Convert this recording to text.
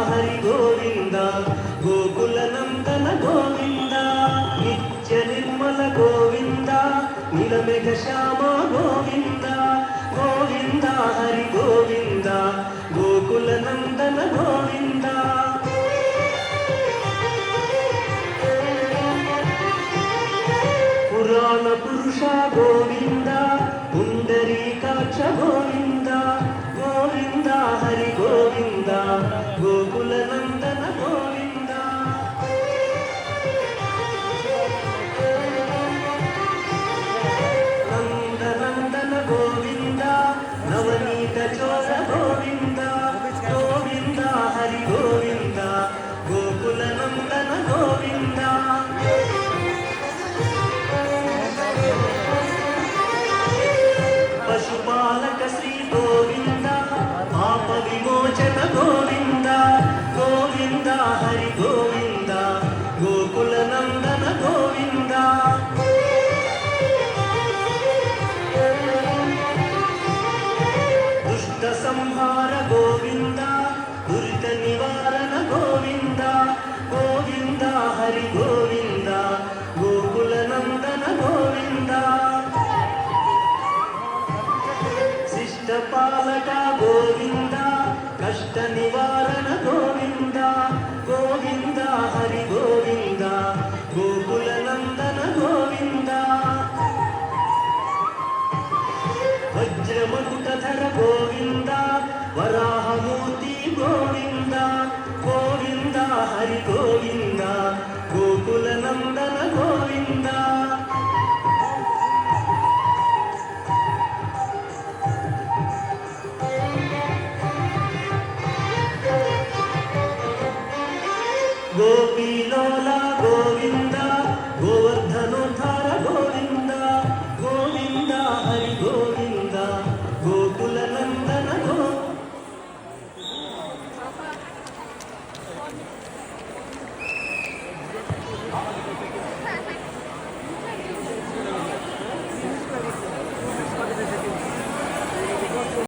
ಹರಿ ಗೋವಿಂದ ಗೋಕುಲ ನಂದನ ಗೋವಿಂದ ನಿತ್ಯ ನಿರ್ಮಲ ಗೋವಿಂದ ನೀಲಮೇಘ ಶ್ಯಾಮ ಗೋವಿಂದ ಗೋವಿಂದ ಹರಿ ಗೋವಿಂದ ಗೋಕುಲ ನಂದನ ಗೋವಿಂದ ಪುರಾಣ ಪುರುಷ ಗೋವಿಂದ ಪುಂಡರೀಕಾಕ್ಷ ಗೋವಿಂದ ಗೋವಿಂದ ಹರಿ ಗೋವಿಂದ ಗೋಕುಲ ನಂದನ ಗೋವಿಂದ ನಂದ ನಂದನ ಗೋವಿಂದ ನವನೀತ ಚೋರ ಗೋವಿಂದ ಗೋವಿಂದ ಹರಿ ಗೋವಿಂದ ಗೋಕುಲ ನಂದನ ಗೋವಿಂದ ಪಶುಪಾಲಕ ಶ್ರೀ ಗೋವಿಂದ ಪಾಪ ವಿಮೋಚನ ಗೋವಿಂದ ಗೋವಿಂದ ಹರಿ ಗೋವಿಂದ ಗೋಕುಲ ನಂದನ ಗೋವಿಂದ ದುಷ್ಟ ಸಂಹಾರ ಗೋವಿಂದ ದುರಿತ ನಿವಾರಣ ಗೋವಿಂದ ಗೋವಿಂದ ಹರಿ ಗೋವಿಂದ ಗೋಕುಲ ನಂದನ ಗೋವಿಂದ ಪಾಲಕ ಗೋವಿಂದ ಕಷ್ಟ ನಿವಾರಣ ಗೋವಿಂದ ಗೋವಿಂದ ಹರಿ ಗೋವಿಂದ ಗೋಕುಲ ನಂದನ ಗೋವಿಂದ ವಜ್ರಮಕುಟಧರ ಗೋವಿಂದ ವರಾಹಮೂರ್ತಿ ಗೋವಿಂದ ಗೋವಿಂದ ಹರಿ ಗೋವಿಂದ ಗೋಕುಲ ನಂದನ ಗೋವಿಂದ ಗೋಪಿಲೋಲ ಗೋವಿಂದ ಗೋವರ್ಧನೋದ್ಧಾರ ಗೋವಿಂದ ಗೋವಿಂದ ಹರಿ ಗೋವಿಂದ ಗೋಕುಲ ನಂದನ ಗೋ